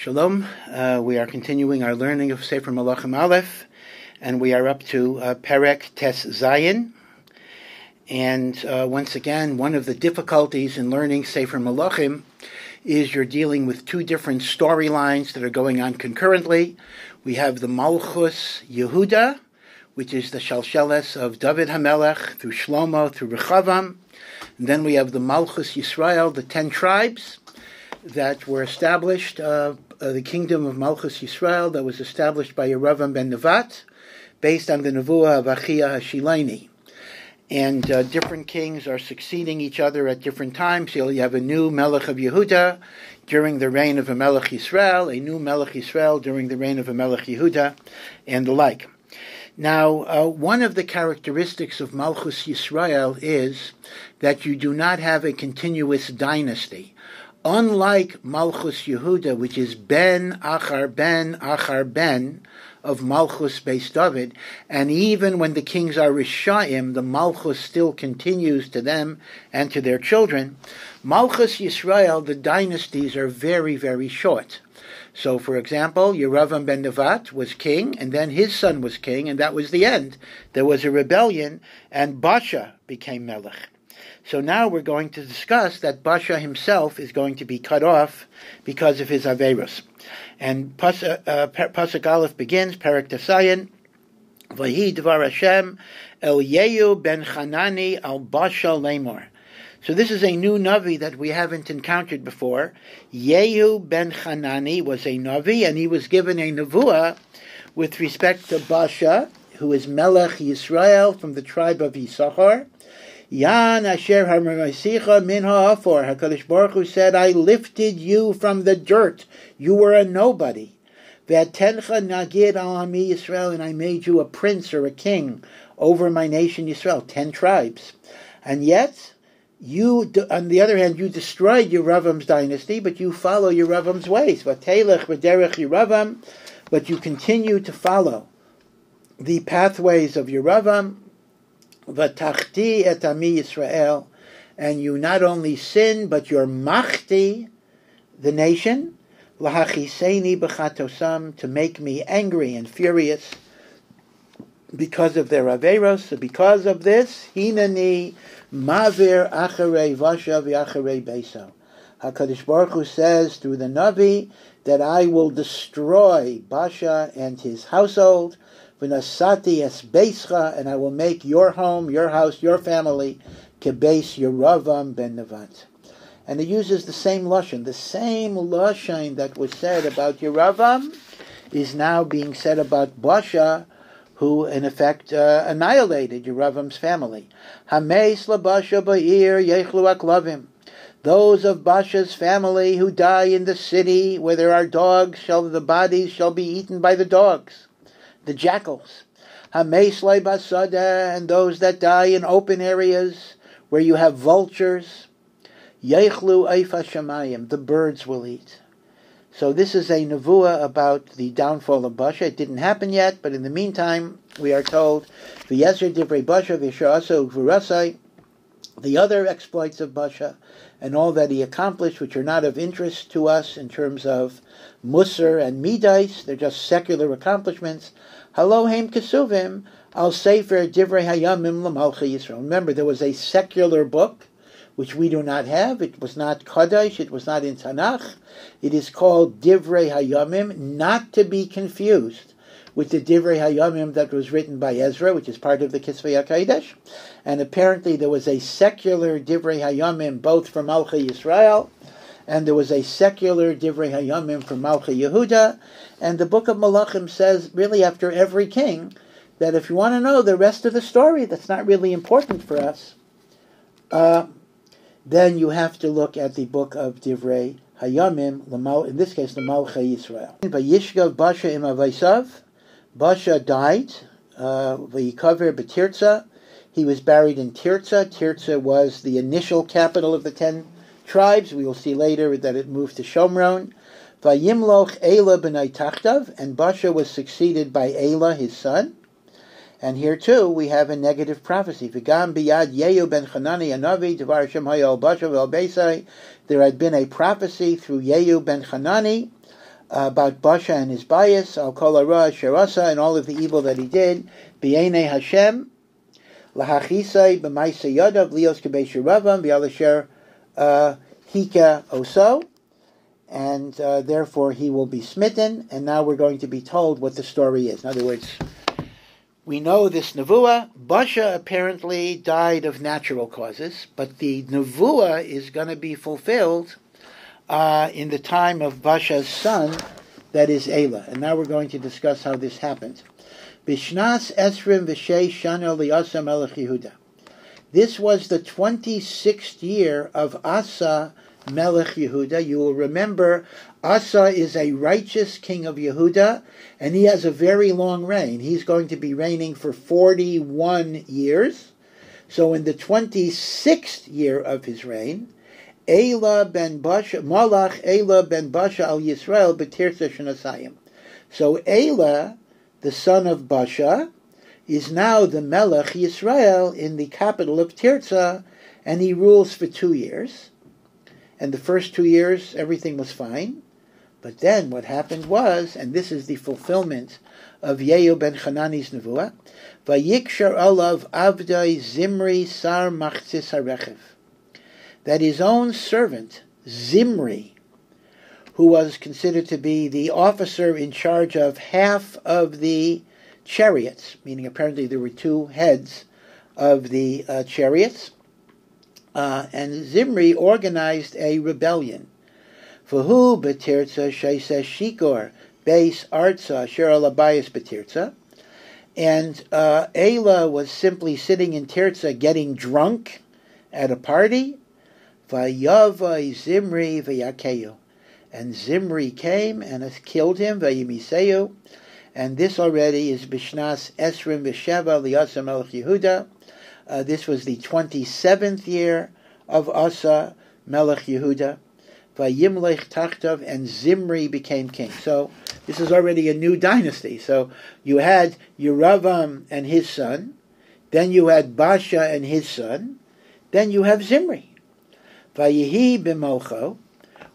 Shalom. We are continuing our learning of Sefer Melachim Aleph, and we are up to Perek Tes Zayin. And once again, one of the difficulties in learning Sefer Melachim is you're dealing with two different storylines that are going on concurrently. We have the Malchus Yehuda, which is the Shalsheles of David HaMelech through Shlomo, through Rechavam. And then we have the Malchus Yisrael, the 10 tribes that were established, the kingdom of Malchus Yisrael that was established by Yeravam ben Nevat, based on the Nevuah of Achia HaShilaini. And different kings are succeeding each other at different times. So you have a new Melech of Yehuda during the reign of a Melech Yisrael, a new Melech Yisrael during the reign of a Melech Yehuda, and the like. Now, one of the characteristics of Malchus Yisrael is that you do not have a continuous dynasty. Unlike Malchus Yehuda, which is Ben Achar Ben of Malchus Beis David, and even when the kings are Rishayim, the Malchus still continues to them and to their children. Malchus Yisrael, the dynasties are very, very short. So, for example, Yeravam ben Nevat was king, and then his son was king, and that was the end. There was a rebellion, and Basha became Melech. So now we're going to discuss that Basha himself is going to be cut off because of his Averos. And Pasuk Aleph begins, Perek Tesayin, Vahi Dvar Hashem, El Yehu ben Chanani al Basha Lemor. So this is a new Navi that we haven't encountered before. Yehu ben Chanani was a Navi, and he was given a Nevuah with respect to Basha, who is Melech Yisrael from the tribe of Yisachar. Yan asher hamarasicha min ha'afor. HaKadosh Baruch Hu said, I lifted you from the dirt. You were a nobody. V'atencha nagid al hami Yisrael, and I made you a prince or a king over my nation Yisrael, 10 tribes. And yet, you, on the other hand, you destroyed Yeravam's dynasty, but you follow Yeravam's ways. V'telech v'derech Yeravam, but you continue to follow the pathways of Yeravam. V'tachti et ami Yisrael, and you not only sin, but you're machti, the nation, lahachiseni b'chatosam, to make me angry and furious because of their averos. So because of this, hinani mavir acharei vasha v'acharei beso. HaKadosh Baruch Hu says through the Navi that I will destroy Basha and his household, v'nasati es beischa, and I will make your home, your house, your family, kebeis Yeravam ben Nevat. And it uses the same lashon. The same lashon that was said about Yeravam is now being said about Basha, who in effect annihilated Yeravam's family. Hameis labasha ba'ir yechlu aklavim. Those of Basha's family who die in the city where there are dogs, the bodies shall be eaten by the dogs, the jackals. Hameslei basada, and those that die in open areas where you have vultures. Yechlu eifa shamayim, the birds will eat. So this is a nevuah about the downfall of Basha. It didn't happen yet, but in the meantime, we are told, V'yeser divrei Basha v'yisharaso v'rasai, the other exploits of Basha, and all that he accomplished, which are not of interest to us in terms of Musar and Midais, they're just secular accomplishments. Halohem Kesuvim al Sefer Divrei Hayamim L'Malchei Yisrael. Remember, there was a secular book, which we do not have. It was not Kadosh, it was not in Tanakh. It is called Divrei Hayamim, not to be confused with the Divrei Hayamim that was written by Ezra, which is part of the Kisvei HaKodesh. And apparently there was a secular Divrei Hayamim both for Malchei Yisrael, and there was a secular Divrei Hayamim for Malchei Yehuda. And the book of Melachim says, really after every king, that if you want to know the rest of the story that's not really important for us, then you have to look at the book of Divrei Hayamim, in this case the Malchei Yisrael. Vayishgav Basha im avaisav. Basha died, v'yikaver b'Tirza. He was buried in Tirza. Tirza was the initial capital of the 10 tribes. We will see later that it moved to Shomron. Vayimloch Elah b'nai Tachtav, and Basha was succeeded by Elah, his son. And here too we have a negative prophecy. V'gam biyad Yehu ben Chanani Anavi Devar Hashem Hayal Basha v'al Beisai. There had been a prophecy through Yehu ben Chanani about Basha and his bias, al kol hara asher asa, and all of the evil that he did, b'yeinei Hashem, lahachisai b'maisei yadav lios k'beish Ravam v'al asher hika oso, and therefore he will be smitten. And now we're going to be told what the story is. In other words, we know this nevuah. Basha apparently died of natural causes, but the nevuah is going to be fulfilled in the time of Basha's son, that is Elah. And now we're going to discuss how this happened. Bishnas Esrim v'shei shana li'asa melech Yehuda. This was the 26th year of Asa melech Yehuda. You will remember Asa is a righteous king of Yehuda, and he has a very long reign. He's going to be reigning for 41 years. So in the 26th year of his reign, Malach Elah ben Basha al Yisrael b'tirza shenasayim. So Elah, the son of Basha, is now the Melech Yisrael in the capital of Tirza, and he rules for 2 years. And the first 2 years, everything was fine. But then what happened was, and this is the fulfillment of Yehu ben Hanani's nevuah, Vayikshar alav avdai Zimri sar machzis harechev, that his own servant, Zimri, who was considered to be the officer in charge of half of the chariots, meaning apparently there were 2 heads of the chariots, and Zimri organized a rebellion. V'hu b'tirza sheiseh shikor beis arza asher alabayis b'tirza, and Elah was simply sitting in Tirza getting drunk at a party. Vayavai Zimri v'yakeyu, and Zimri came and killed him. Vayimiseyu, and this already is Bishnas Esrim v'Sheva li'asa melech Yehuda. This was the 27th year of Asa melech Yehuda. Vayimlech tachtav, and Zimri became king. So this is already a new dynasty. So you had Yeravam and his son, then you had Basha and his son, then you have Zimri. Vayihi b'mocho,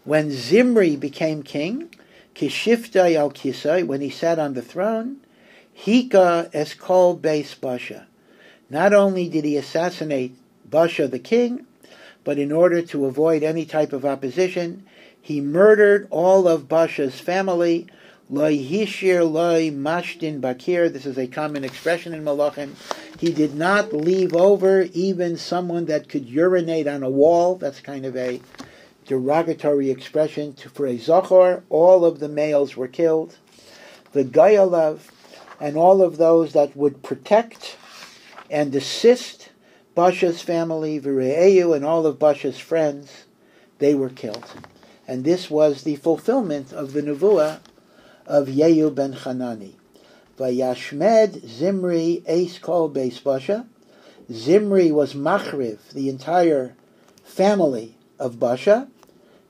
when Zimri became king, kishiftai al kisai, when he sat on the throne, hika eskol beis Basha. Not only did he assassinate Basha the king, but in order to avoid any type of opposition, he murdered all of Basha's family. Loi hishir loi mashtin bakir. This is a common expression in melachim. He did not leave over even someone that could urinate on a wall. That's kind of a derogatory expression for a zochor. All of the males were killed. The gayalav, and all of those that would protect and assist Basha's family, V're'eyu, and all of Basha's friends, they were killed. And this was the fulfillment of the nevuah of Yehu ben Hanani. Vayashmed Zimri eis kol beis Basha. Zimri was machriv, the entire family of Basha.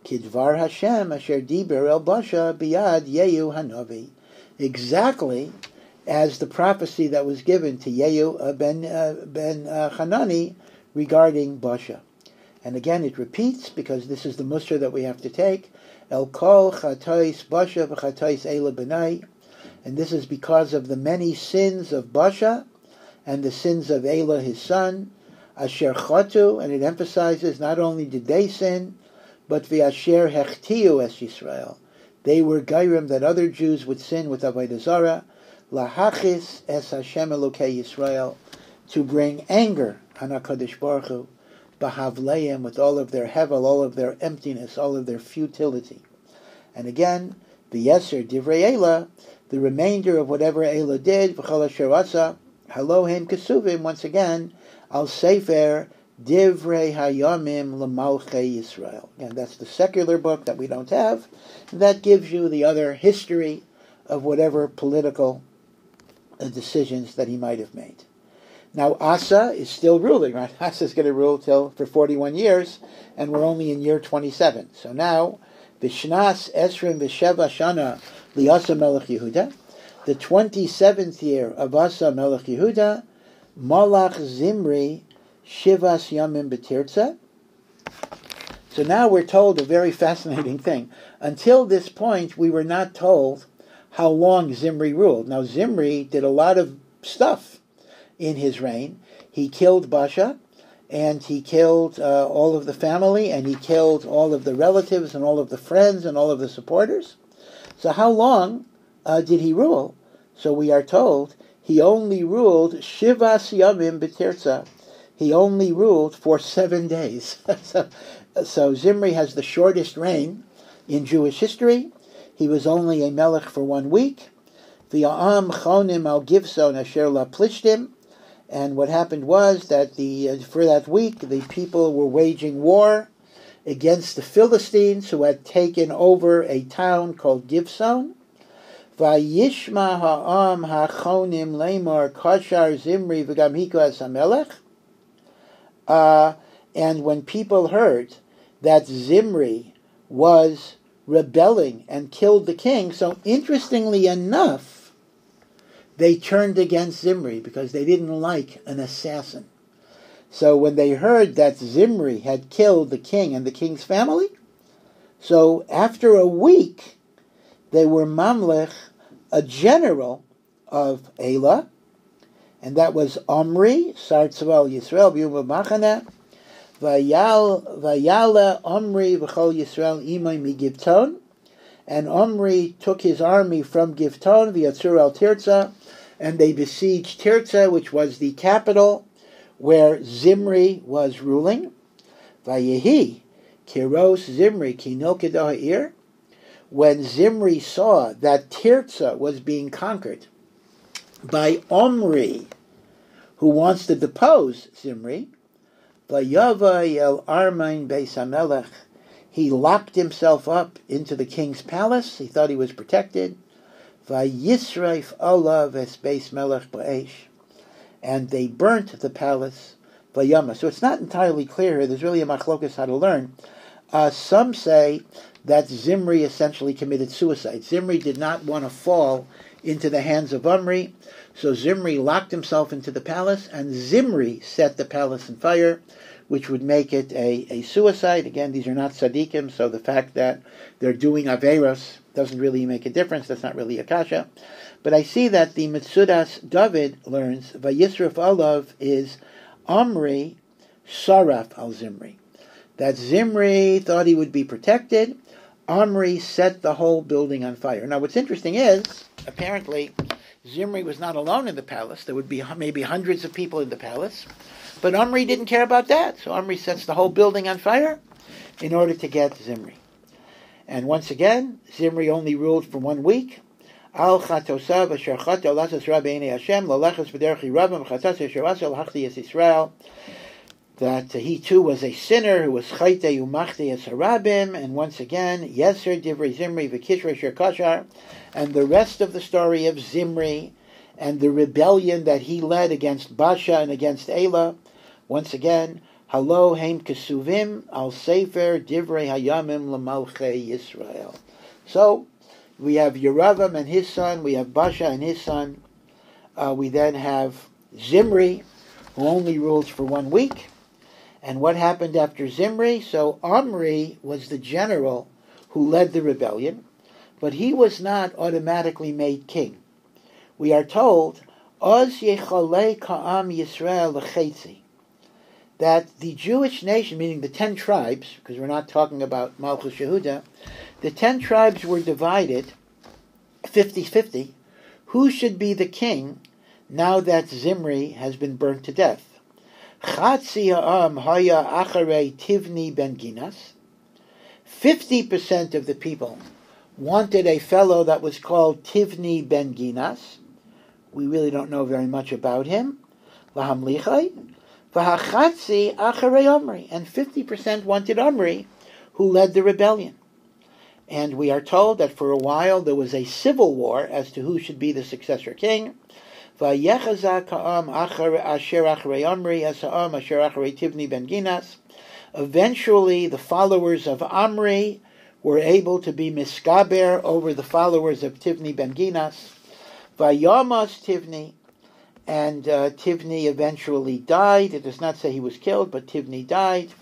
Kidvar Hashem asher diber el Basha biyad Yehu hanavi. Exactly as the prophecy that was given to Yehu ben Hanani regarding Basha. And again, it repeats, because this is the mussar that we have to take. El kol chatois Basha v'chatois Elah b'nai. And this is because of the many sins of Basha and the sins of Elah, his son. Asher chatu, and it emphasizes not only did they sin, but v'asher hechtiu es Yisrael. They were gairim that other Jews would sin with avodah zarah. Lahachis es Hashem Elokei Yisrael, to bring anger on HaKadosh Baruch Hu, b'havleim, with all of their hevel, all of their emptiness, all of their futility. And again, the Yeser Divrei Elah, the remainder of whatever Elah did, v'chol asher asa, halohim kesuvim, once again, al sefer Divrei Hayamim L'Malchei Yisrael. Again, that's the secular book that we don't have. That gives you the other history of whatever political decisions that he might have made. Now Asa is still ruling, right? Asa is going to rule for 41 years, and we're only in year 27. So now, Bishnas Esrim V'Sheva Shana Li'asa Melech Yehuda, the 27th year of Asa Melech Yehuda, Malach Zimri Shivas Yamim B'Tirza. So now we're told a very fascinating thing. Until this point, we were not told how long Zimri ruled. Now, Zimri did a lot of stuff in his reign. He killed Basha, and he killed all of the family, and he killed all of the relatives, and all of the friends, and all of the supporters. So how long did he rule? So we are told he only ruled Shivas Yamim B'Tirza. He only ruled for 7 days. So Zimri has the shortest reign in Jewish history. He was only a melech for 1 week. V'ya'am chonim al givson asher la plishtim. And what happened was that for that week, the people were waging war against the Philistines, who had taken over a town called Givson. Vayishma ha'am ha'chonim lemar kashar Zimri v'gam hiku as hamelech. And when people heard that Zimri was rebelling and killed the king, so interestingly enough, they turned against Zimri because they didn't like an assassin. So when they heard that Zimri had killed the king and the king's family, so after a week, they were mamlech, a general of Elah, and that was Omri, Sar Tzval Yisrael, B'yum Machana, Vayala Omri v'chol Yisrael imay migivton, and Omri took his army from Givton, v'yatzur al Tirza, and they besieged Tirza, which was the capital where Zimri was ruling. Vayehi kiros Zimri kinol kedah ha'ir. When Zimri saw that Tirza was being conquered by Omri, who wants to depose Zimri, vayavay el armain beis hamelech, he locked himself up into the king's palace. He thought he was protected. Vayisreif olav es beis melech b'eish, and they burnt the palace. Vayama. So it's not entirely clear here. There's really a machlokas how to learn. Some say that Zimri essentially committed suicide. Zimri did not want to fall into the hands of Omri, so Zimri locked himself into the palace, and Zimri set the palace on fire, which would make it a suicide. Again, these are not tzaddikim, so the fact that they're doing averos doesn't really make a difference. That's not really a kasha. But I see that the Mitzudas David learns, Vayisraf Olav is Omri Saraf al Zimri. That Zimri thought he would be protected. Omri set the whole building on fire. Now what's interesting is, apparently, Zimri was not alone in the palace. There would be maybe hundreds of people in the palace. But Omri didn't care about that. So Omri sets the whole building on fire in order to get Zimri. And once again, Zimri only ruled for 1 week. Al chatosav asher chato lasas rabbeinu Hashem lolechas b'derech rabim chatas asher asel hachti es Yisrael. That he too was a sinner who was chayte umachti es harabim. And once again, yeser divrei Zimri v'kishra asher kashar. And the rest of the story of Zimri and the rebellion that he led against Basha and against Elah. Once again, Halo heim kesuvim al sefer divrei hayamim l'malchei Yisrael. So we have Yeravam and his son. We have Basha and his son. We then have Zimri, who only rules for 1 week. And what happened after Zimri? So Omri was the general who led the rebellion, but he was not automatically made king. We are told, Oz yechalei ka'am Yisrael l'chetzi, that the Jewish nation, meaning the 10 tribes, because we're not talking about Malchus Yehuda, the 10 tribes were divided 50-50. Who should be the king now that Zimri has been burnt to death? Chatzi ha'am haya acharei Tivni ben Ginas. 50% of the people wanted a fellow that was called Tivni ben Ginas. We really don't know very much about him. Lahamlichai. V'hachatzi acharei Omri. And 50% wanted Omri, who led the rebellion. And we are told that for a while there was a civil war as to who should be the successor king. V'yechaza ka'am asher acharei Omri as ha'am asher acharei Tivni ben Ginas. Eventually the followers of Omri were able to be miskaber over the followers of Tivni ben Ginas. Vayamas Tivni, and Tivni eventually died. It does not say he was killed, but Tivni died.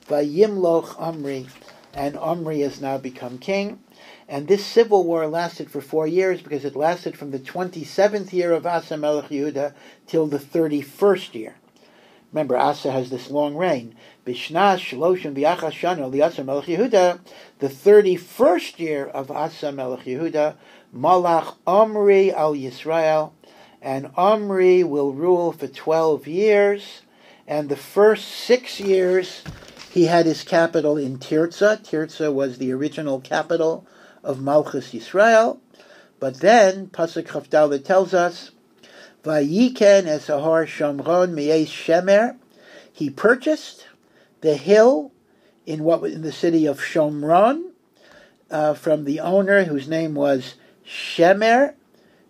Vayimloch Omri, and Omri has now become king. And this civil war lasted for 4 years, because it lasted from the 27th year of Asa Melech Yehuda till the 31st year. Remember, Asa has this long reign. Bishnas Shloshim V'Achas Shana Liasa Melech Yehuda, the 31st year of Asa Melech Yehuda, Malach Omri al Yisrael, and Omri will rule for 12 years, and the first 6 years he had his capital in Tirzah. Tirzah was the original capital of Malchus Yisrael. But then, Pasuk Chavdalet tells us, Vayiken es Ahar Shomron Me'ez Shemer, he purchased the hill in the city of Shomron from the owner, whose name was Shemer.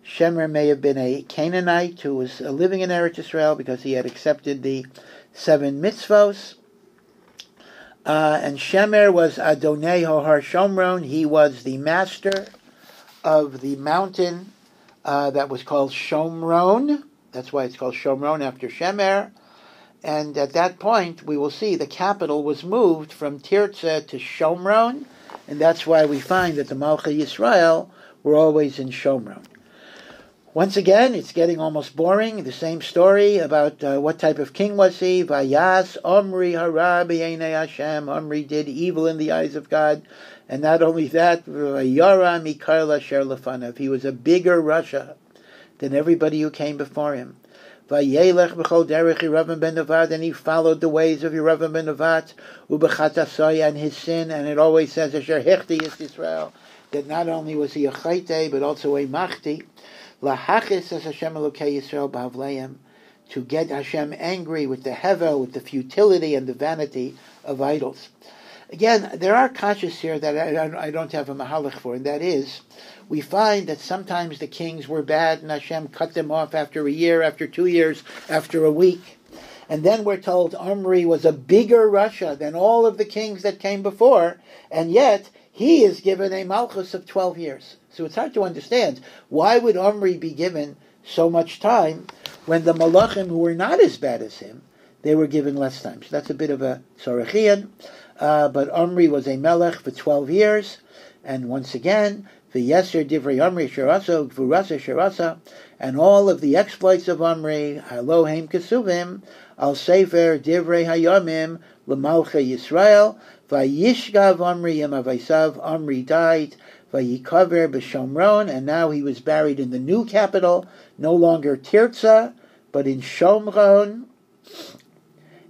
Shemer may have been a Canaanite who was living in Eretz Yisrael because he had accepted the 7 mitzvos. And Shemer was Adonai Har Shomron. He was the master of the mountain that was called Shomron. That's why it's called Shomron, after Shemer. And at that point, we will see the capital was moved from Tirzah to Shomron, and that's why we find that the Malchei Yisrael were always in Shomron. Once again, it's getting almost boring. The same story about what type of king was he. Vayas Omri hara b'yeinei Hashem. Omri did evil in the eyes of God. And not only that, Vayara mikar l'asher lefanav. He was a bigger Rasha than everybody who came before him. Vayelech b'chol derech Yeravam ben Nevat, and he followed the ways of Yeravam ben Nevat, u'b'chatasai, and his sin. And it always says, Asher hechti is Yisrael, that not only was he a chayte, but also a machti. Lahachis as Hashem Elokei Yisrael b'havleim, to get Hashem angry with the hevel, with the futility and the vanity of idols. Again, there are kashas here that I don't have a mahalach for, and that is, we find that sometimes the kings were bad and Hashem cut them off after a year, after 2 years, after a week. And then we're told Omri was a bigger Rasha than all of the kings that came before, and yet he is given a malchus of 12 years. So it's hard to understand, why would Omri be given so much time when the melachim who were not as bad as him, they were given less time? So that's a bit of a sorachian. But Omri was a melech for 12 years, and once again, v'yeser divrei Omri sherasa, gvurasa sherasa, and all of the exploits of Omri, halohem kesuvim, al sefer divrei hayamim, l'malchei Yisrael, vayishgav Omri yem avaisav, Omri died, vayikaver b'Shomron, and now he was buried in the new capital, no longer Tirzah, but in Shomron.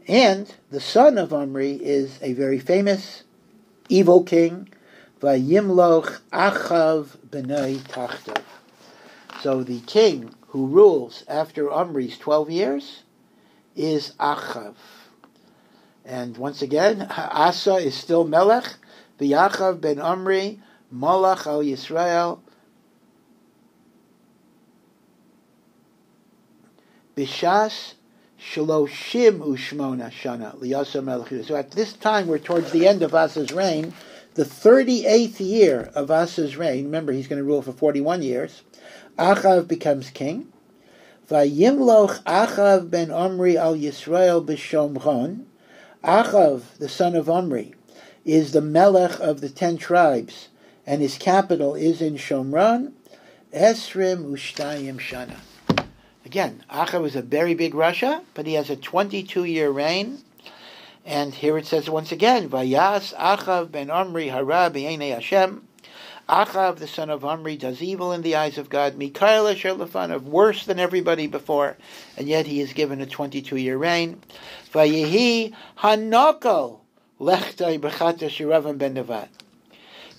And the son of Omri is a very famous evil king, Vayimloch Achav b'nei Tachtav. So the king who rules after Omri's 12 years is Achav. And once again, Asa is still Melech, V'Achav ben Omri, Malach al Yisrael, Bishas Shloshim u'shmona shana liyasa melech Yehuda. So at this time, we're towards the end of Asa's reign, the 38th year of Asa's reign. Remember, he's going to rule for 41 years. Achav becomes king. Vayimloch Achav ben Omri al Yisrael b'Shomron. Achav, the son of Omri, is the melech of the 10 tribes, and his capital is in Shomron. Esrim u'shtayim shana. Again, Achav was a very big Rasha, but he has a 22-year reign. And here it says once again, Vayas Achav ben Omri hara b'yeinei Hashem. Achav, the son of Omri, does evil in the eyes of God, Mikhail asher lefanav, worse than everybody before, and yet he is given a 22-year reign. Vayehi hanokol lechtai b'chatas Yeravam ben Nevat.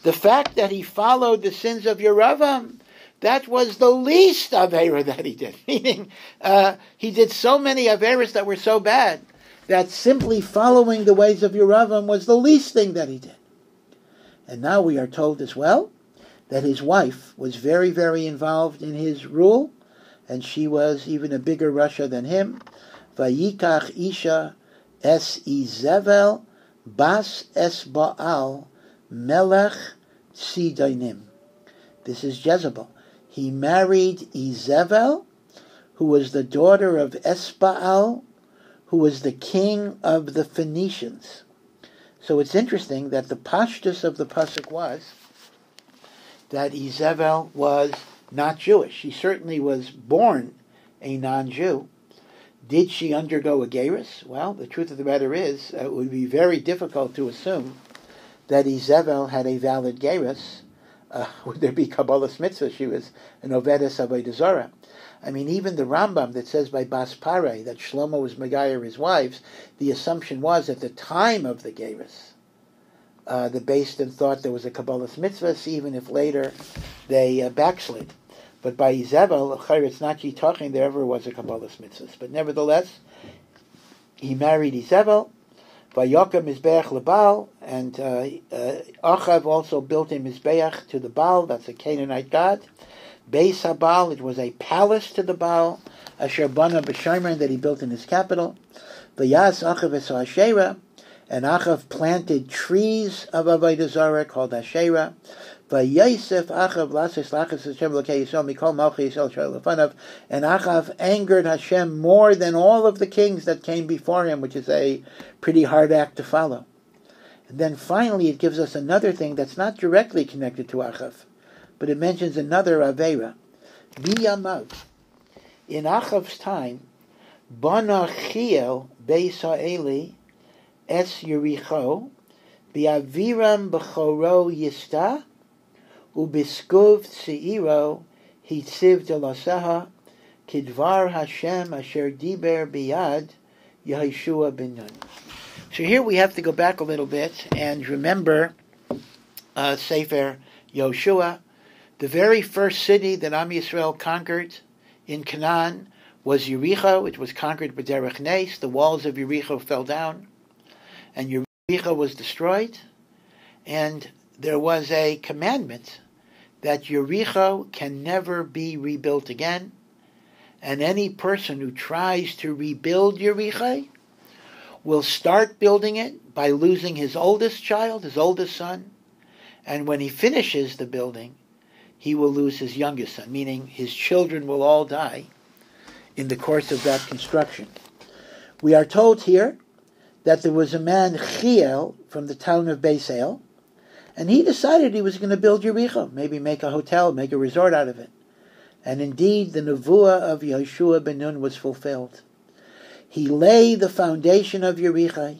The fact that he followed the sins of Yeravam, that was the least Avera that he did. Meaning, he did so many Averas that were so bad that simply following the ways of Yeravam was the least thing that he did. And now we are told as well that his wife was very, very involved in his rule, and she was even a bigger Rasha than him. Vayikach Isha es Izevel bas es Baal melech Sidainim. This is Jezebel. He married Izevel, who was the daughter of Esbaal, who was the king of the Phoenicians. So it's interesting that the pashtus of the pasuk was that Izebel was not Jewish. She certainly was born a non-Jew. Did she undergo a gerus? Well, the truth of the matter is, it would be very difficult to assume that Izebel had a valid gerus. Would there be Kabbalah's mitzvah? She was an Ovedes Avodah Zarah. I mean, even the Rambam that says by Bas Parei that Shlomo was Megayer his wives, the assumption was at the time of the gerus, the Beis Din thought there was a Kabbalah's mitzvah, even if later they backslid. But by Izebel, it's not talking there ever was a Kabbalah's mitzvah. But nevertheless, he married Izebel. Vayokam Mizbeach LeBaal, and Achav also built a Mizbeach to the Baal. That's a Canaanite god. Beis HaBaal, it was a palace to the Baal. Asher Bana B'Shomron, that he built in his capital. Vayas Achav es Asherah, and Achav planted trees of Avodah Zarah called Asherah. Vayosef Achav lasis lachas Hashem lokei Yisrael mikol malchei Yisrael shel lefanav, and Achav angered Hashem more than all of the kings that came before him, which is a pretty hard act to follow. And then finally it gives us another thing that's not directly connected to Achav, but it mentions another Aveira. Biyamav, in Achav's time, Bana Chiel Beis Ha'eli Es Yericho Biaviram B'choro Yista Ubiskov Tzeiro Hitziv Delaseha Kidvar Hashem Asher Diber Biyad Yehoshua ben Nun. So here we have to go back a little bit and remember Sefer Yoshua. The very first city that Am Yisrael conquered in Canaan was Yericho. It was conquered by Derech Nes. The walls of Yericho fell down, and Yericho was destroyed. And there was a commandment that Yericho can never be rebuilt again. And any person who tries to rebuild Yericho will start building it by losing his oldest child, his oldest son. And when he finishes the building, he will lose his youngest son, meaning his children will all die in the course of that construction. We are told here that there was a man, Chiel, from the town of Beisel, and he decided he was going to build Yericho, maybe make a hotel, make a resort out of it. And indeed, the nevuah of Yehoshua ben Nun was fulfilled. He laid the foundation of Yericho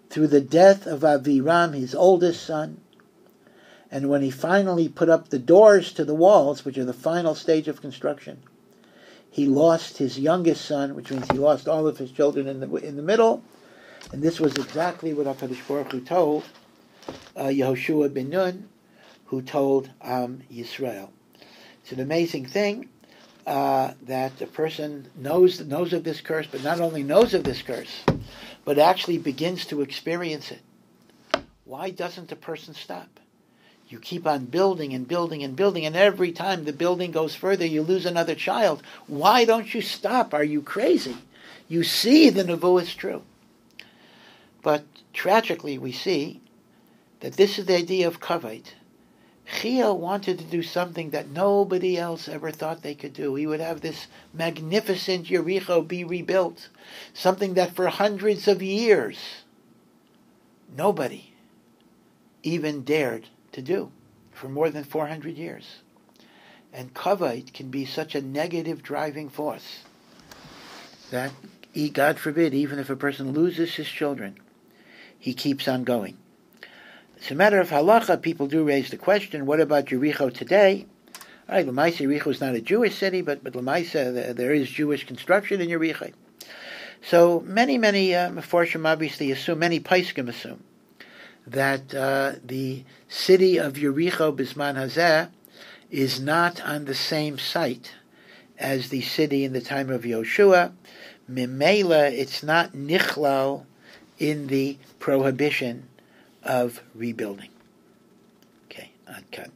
through the death of Aviram, his oldest son. And when he finally put up the doors to the walls, which are the final stage of construction, he lost his youngest son, which means he lost all of his children in the middle. And this was exactly what HaKadosh Baruch Hu told Yehoshua ben Nun, who told Yisrael. It's an amazing thing that a person knows of this curse, but not only knows of this curse, but actually begins to experience it. Why doesn't a person stop? You keep on building and building and building, and every time the building goes further, you lose another child. Why don't you stop? Are you crazy? You see the nevuah is true. But tragically, we see that this is the idea of kavod. Chiel wanted to do something that nobody else ever thought they could do. He would have this magnificent Yericho be rebuilt, something that for hundreds of years nobody even dared to do, for more than 400 years. And kavod can be such a negative driving force that, God forbid, even if a person loses his children, he keeps on going. As a matter of halacha, people do raise the question, what about Yericho today? All right, Lamaisa, Yericho is not a Jewish city, but Lamaisa, there is Jewish construction in Yericho. So many Meforshim obviously assume, many Paiskim assume, that the city of Yericho Bisman Hazeh is not on the same site as the city in the time of Yoshua. Mimela, it's not nichlal in the prohibition of rebuilding. Okay, uncut.